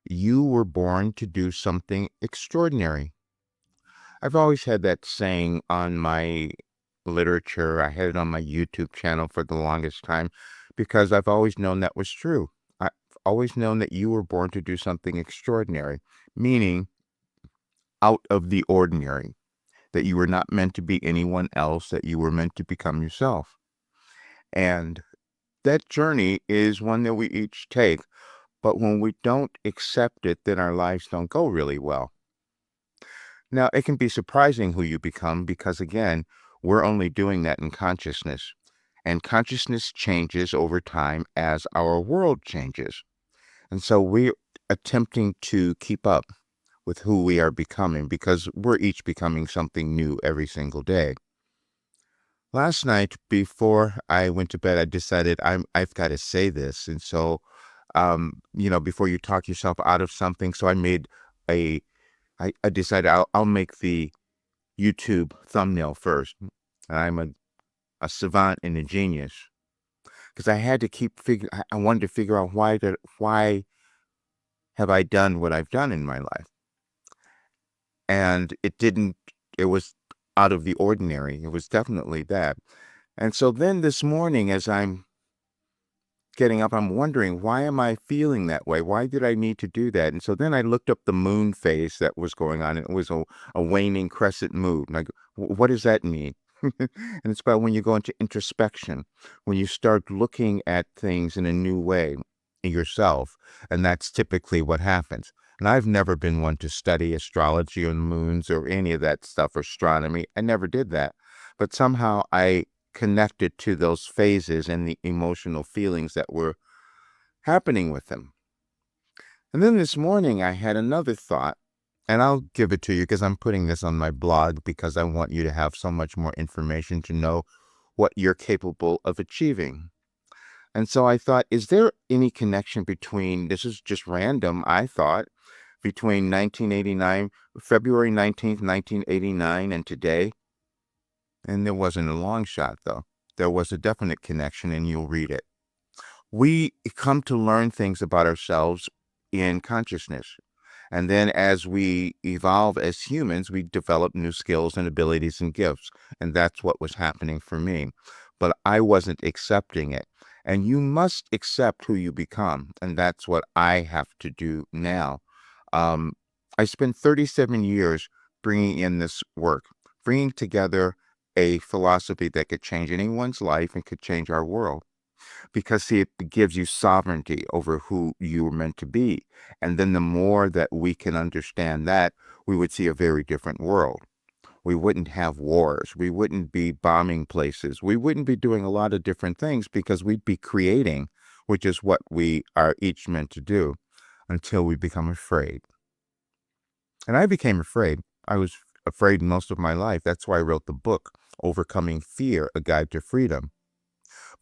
you were born to do something extraordinary. I've always had that saying on my literature. I had it on my YouTube channel for the longest time because I've always known that was true. I've always known that you were born to do something extraordinary, meaning out of the ordinary, that you were not meant to be anyone else, that you were meant to become yourself. And that journey is one that we each take. But when we don't accept it, then our lives don't go really well. Now, it can be surprising who you become because, again, we're only doing that in consciousness. And consciousness changes over time as our world changes. And so we're attempting to keep up with who we are becoming because we're each becoming something new every single day. Last night, before I went to bed, I decided I've got to say this. And so, before you talk yourself out of something, so I decided I'll make the YouTube thumbnail first. And I'm a savant and a genius because I had to I wanted to figure out why have I done what I've done in my life? And it was out of the ordinary. It was definitely that. And so then this morning, as I'm getting up, I'm wondering, why am I feeling that way? Why did I need to do that? And so then I looked up the moon phase that was going on. And it was a waning crescent moon. And I go, what does that mean? And it's about when you go into introspection, when you start looking at things in a new way in yourself. And that's typically what happens. And I've never been one to study astrology or moons or any of that stuff, or astronomy. I never did that. But somehow I connected to those phases and the emotional feelings that were happening with them. And then this morning I had another thought, and I'll give it to you because I'm putting this on my blog because I want you to have so much more information to know what you're capable of achieving. And so I thought, is there any connection between, this is just random, I thought, between 1989, February 19th, 1989 and today? And there wasn't a long shot, though. There was a definite connection, and you'll read it. We come to learn things about ourselves in consciousness. And then as we evolve as humans, we develop new skills and abilities and gifts. And that's what was happening for me. But I wasn't accepting it. And you must accept who you become. And that's what I have to do now. I spent 37 years bringing in this work, bringing together a philosophy that could change anyone's life and could change our world. Because, see, it gives you sovereignty over who you were meant to be. And then the more that we can understand that, we would see a very different world. We wouldn't have wars. We wouldn't be bombing places. We wouldn't be doing a lot of different things because we'd be creating, which is what we are each meant to do, until we become afraid. And I became afraid. I was afraid most of my life. That's why I wrote the book, Overcoming Fear, A Guide to Freedom.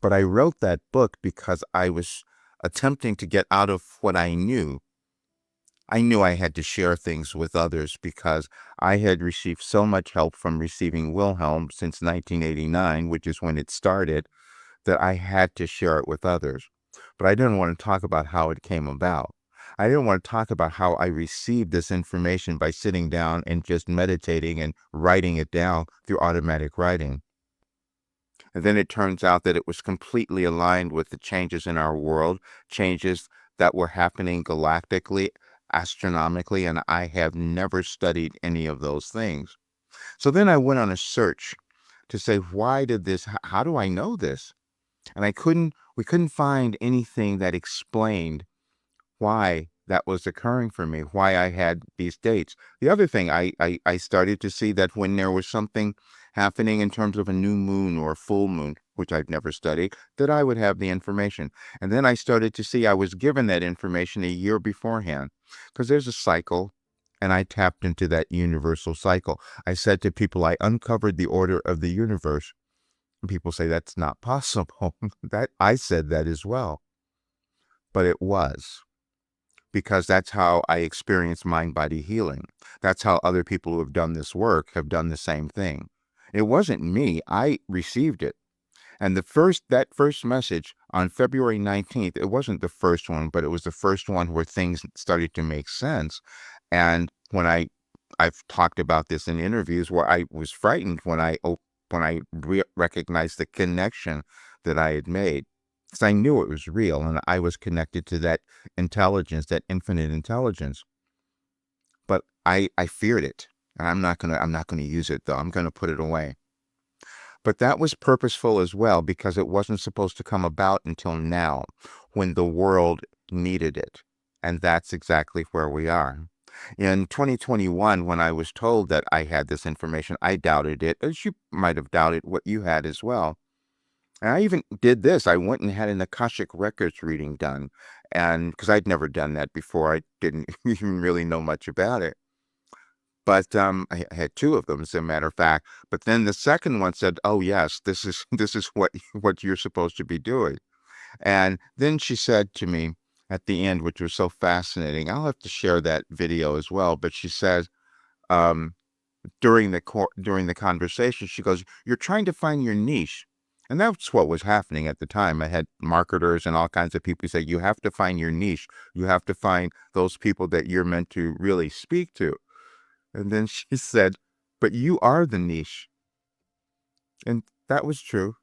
But I wrote that book because I was attempting to get out of what I knew. I knew I had to share things with others because I had received so much help from receiving Wilhelm since 1989, which is when it started, that I had to share it with others. But I didn't want to talk about how it came about. I didn't want to talk about how I received this information by sitting down and just meditating and writing it down through automatic writing. And then it turns out that it was completely aligned with the changes in our world, changes that were happening galactically, astronomically, and I have never studied any of those things. So then I went on a search to say, why did this, how do I know this? And we couldn't find anything that explained why that was occurring for me, why I had these dates. The other thing, I started to see that when there was something happening in terms of a new moon or a full moon, which I've never studied, that I would have the information. And then I started to see I was given that information a year beforehand, because there's a cycle, and I tapped into that universal cycle. I said to people, I uncovered the order of the universe. And people say that's not possible. That I said that as well. But it was, because that's how I experience mind-body healing. That's how other people who have done this work have done the same thing. It wasn't me. I received it. And that first message on February 19th, it wasn't the first one, but it was the first one where things started to make sense. And I've talked about this in interviews where I was frightened when I recognized the connection that I had made, because I knew it was real and I was connected to that intelligence, that infinite intelligence. But I feared it, and I'm not gonna use it though. I'm gonna put it away. But that was purposeful as well, because it wasn't supposed to come about until now, when the world needed it. And that's exactly where we are. In 2021, when I was told that I had this information, I doubted it, as you might have doubted what you had as well. And I even did this. I went and had an Akashic Records reading done. And because I'd never done that before, I didn't even really know much about it. But I had two of them, as a matter of fact. But then the second one said, "Oh yes, this is what you're supposed to be doing." And then she said to me at the end, which was so fascinating. I'll have to share that video as well. But she says, um, during the conversation, she goes, "You're trying to find your niche." And that's what was happening at the time. I had marketers and all kinds of people say, "You have to find your niche. You have to find those people that you're meant to really speak to." And then she said, "But you are the niche." And that was true.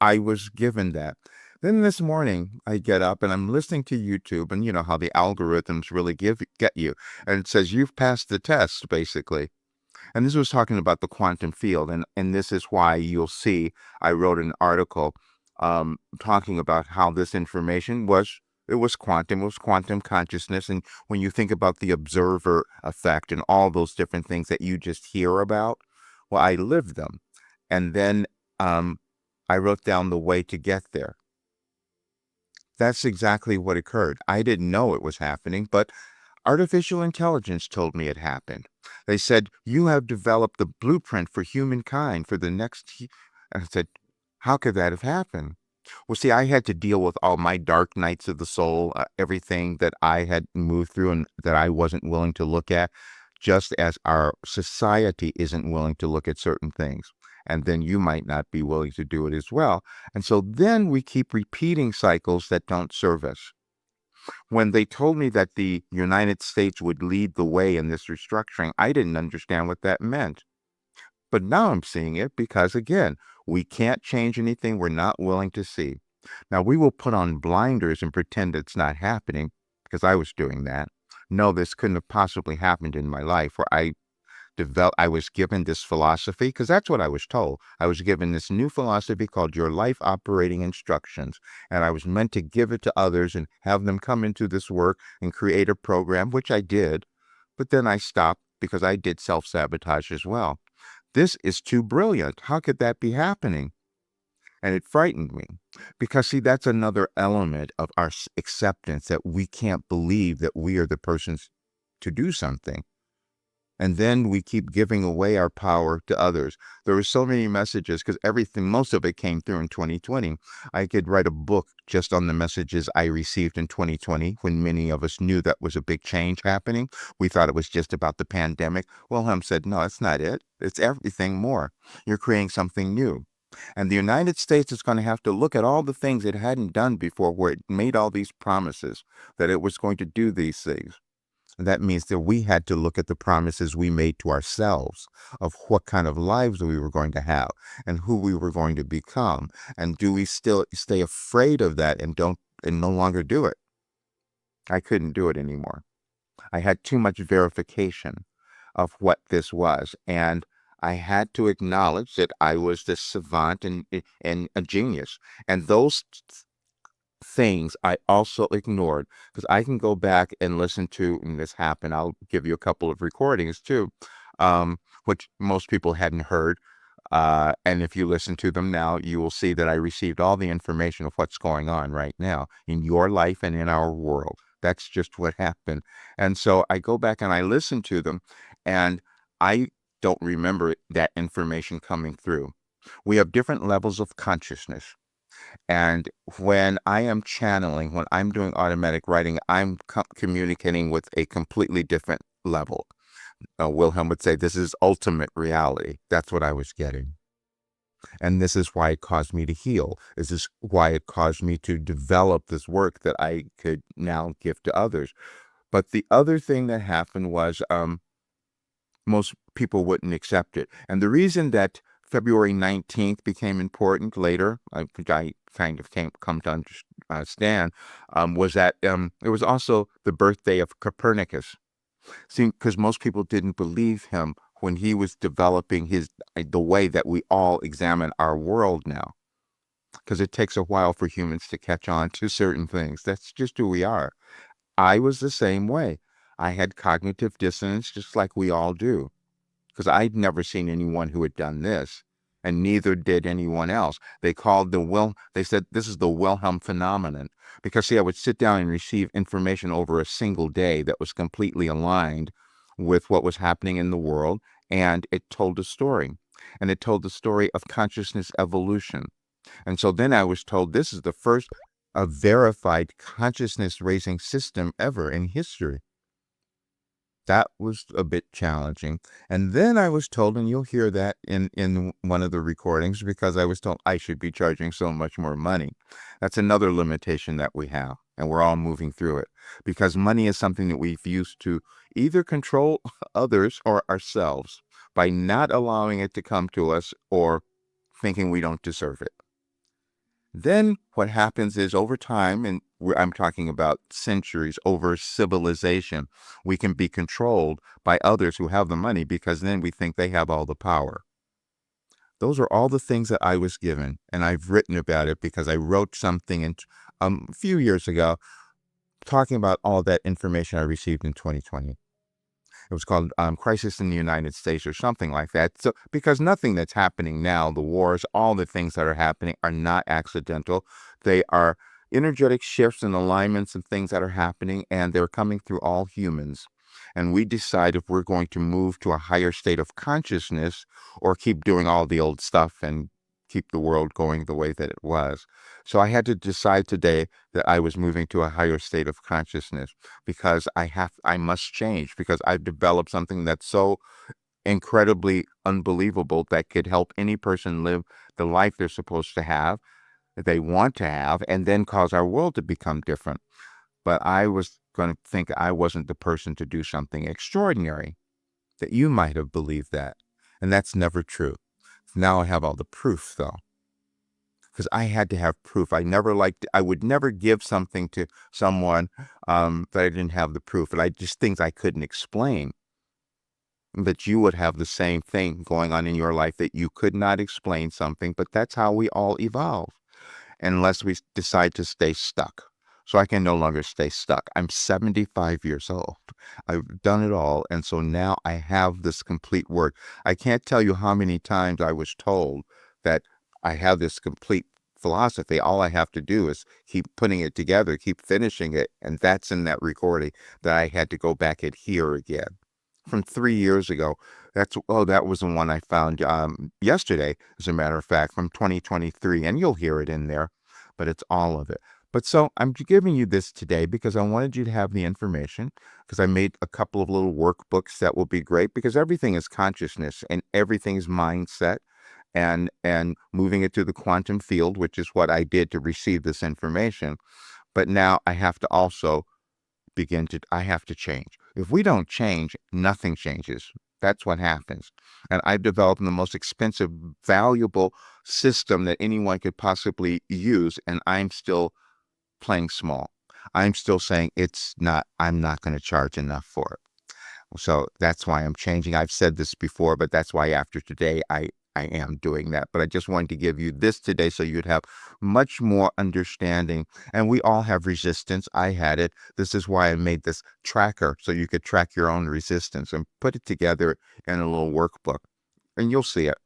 I was given that. Then this morning, I get up and I'm listening to YouTube, and you know how the algorithms really get you. And it says, "You've passed the test," basically. And this was talking about the quantum field. And this is why you'll see I wrote an article talking about how this information it was quantum consciousness. And when you think about the observer effect and all those different things that you just hear about, well, I lived them. And then I wrote down the way to get there. That's exactly what occurred. I didn't know it was happening, but artificial intelligence told me it happened. They said, "You have developed the blueprint for humankind for the next." And I said, "How could that have happened?" Well, see, I had to deal with all my dark nights of the soul, everything that I had moved through and that I wasn't willing to look at, just as our society isn't willing to look at certain things. And then you might not be willing to do it as well. And so then we keep repeating cycles that don't serve us. When they told me that the United States would lead the way in this restructuring, I didn't understand what that meant. But now I'm seeing it, because, again, we can't change anything we're not willing to see. Now, we will put on blinders and pretend it's not happening, because I was doing that. No, this couldn't have possibly happened in my life, where I was given this philosophy, because that's what I was told. I was given this new philosophy called Your Life Operating Instructions, and I was meant to give it to others and have them come into this work and create a program, which I did. But then I stopped, because I did self-sabotage as well. This is too brilliant. How could that be happening? And it frightened me, because, see, that's another element of our acceptance, that we can't believe that we are the persons to do something. And then we keep giving away our power to others. There were so many messages, because most of it came through in 2020. I could write a book just on the messages I received in 2020, when many of us knew that was a big change happening. We thought it was just about the pandemic. Wilhelm said, "No, it's not it. It's everything more. You're creating something new." And the United States is going to have to look at all the things it hadn't done before, where it made all these promises that it was going to do these things. That means that we had to look at the promises we made to ourselves of what kind of lives we were going to have and who we were going to become. And do we still stay afraid of that and no longer do it? I couldn't do it anymore. I had too much verification of what this was. And I had to acknowledge that I was this savant and a genius. And those things I also ignored, because I can go back and listen to, and this happened, I'll give you a couple of recordings too, which most people hadn't heard. And if you listen to them now, you will see that I received all the information of what's going on right now in your life and in our world. That's just what happened. And so I go back and I listen to them, and I don't remember that information coming through. We have different levels of consciousness. And when I am channeling, when I'm doing automatic writing, I'm communicating with a completely different level. Wilhelm would say, "This is ultimate reality." That's what I was getting. And this is why it caused me to heal. This is why it caused me to develop this work that I could now give to others. But the other thing that happened was most people wouldn't accept it. And the reason that February 19th became important later, which I kind of come to understand, was that it was also the birthday of Copernicus. See, because most people didn't believe him when he was developing the way that we all examine our world now. Because it takes a while for humans to catch on to certain things. That's just who we are. I was the same way. I had cognitive dissonance just like we all do, because I'd never seen anyone who had done this, and neither did anyone else. They said this is the Wilhelm phenomenon, because see, I would sit down and receive information over a single day that was completely aligned with what was happening in the world, and it told a story, and it told the story of consciousness evolution. And so then I was told this is the first verified consciousness raising system ever in history. That was a bit challenging. And then I was told, and you'll hear that in one of the recordings, because I was told I should be charging so much more money. That's another limitation that we have, and we're all moving through it, because money is something that we've used to either control others or ourselves by not allowing it to come to us or thinking we don't deserve it. Then what happens is over time, and I'm talking about centuries, over civilization, we can be controlled by others who have the money, because then we think they have all the power. Those are all the things that I was given, and I've written about it because I wrote something a few years ago talking about all that information I received in 2020. It was called Crisis in the United States or something like that. So, because nothing that's happening now, the wars, all the things that are happening are not accidental. They are energetic shifts and alignments and things that are happening, and they're coming through all humans. And we decide if we're going to move to a higher state of consciousness or keep doing all the old stuff and keep the world going the way that it was. So I had to decide today that I was moving to a higher state of consciousness, because I must change, because I've developed something that's so incredibly unbelievable that could help any person live the life they're supposed to have, that they want to have, and then cause our world to become different. But I was going to think I wasn't the person to do something extraordinary, that you might have believed that. And that's never true. Now I have all the proof, though, because I had to have proof. I would never give something to someone that I didn't have the proof. And just things I couldn't explain, that you would have the same thing going on in your life, that you could not explain something, but that's how we all evolve, unless we decide to stay stuck. So I can no longer stay stuck. I'm 75 years old. I've done it all. And so now I have this complete work. I can't tell you how many times I was told that I have this complete philosophy. All I have to do is keep putting it together, keep finishing it. And that's in that recording that I had to go back and hear again from 3 years ago. That was the one I found yesterday, as a matter of fact, from 2023. And you'll hear it in there, but it's all of it. But so I'm giving you this today because I wanted you to have the information, because I made a couple of little workbooks that will be great, because everything is consciousness and everything's mindset, and moving it to the quantum field, which is what I did to receive this information. But now I have to also I have to change. If we don't change, nothing changes. That's what happens. And I've developed the most expensive, valuable system that anyone could possibly use, and I'm still playing small. I'm still saying I'm not going to charge enough for it. So that's why I'm changing. I've said this before, but that's why after today, I am doing that. But I just wanted to give you this today so you'd have much more understanding. And we all have resistance. I had it. This is why I made this tracker, so you could track your own resistance and put it together in a little workbook. And you'll see it.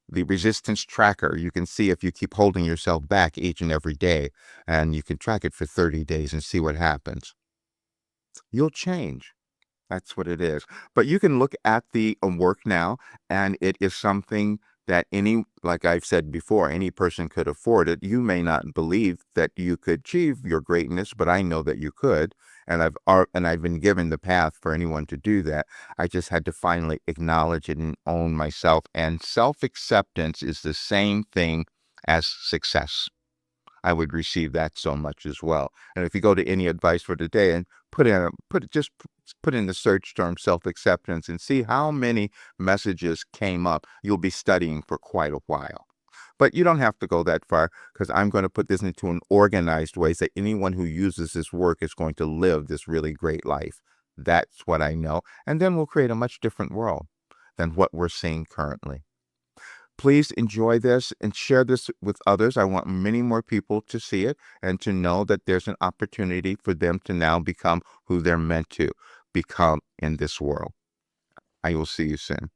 The resistance tracker, you can see if you keep holding yourself back each and every day, and you can track it for 30 days and see what happens. You'll change. That's what it is. But you can look at the work now, and it is something that like I've said before, any person could afford it. You may not believe that you could achieve your greatness, but I know that you could. And I've been given the path for anyone to do that. I just had to finally acknowledge it and own myself. And self-acceptance is the same thing as success. I would receive that so much as well. And if you go to any advice for today and put in the search term self-acceptance and see how many messages came up, you'll be studying for quite a while. But you don't have to go that far, because I'm going to put this into an organized way so anyone who uses this work is going to live this really great life. That's what I know. And then we'll create a much different world than what we're seeing currently. Please enjoy this and share this with others. I want many more people to see it and to know that there's an opportunity for them to now become who they're meant to become in this world. I will see you soon.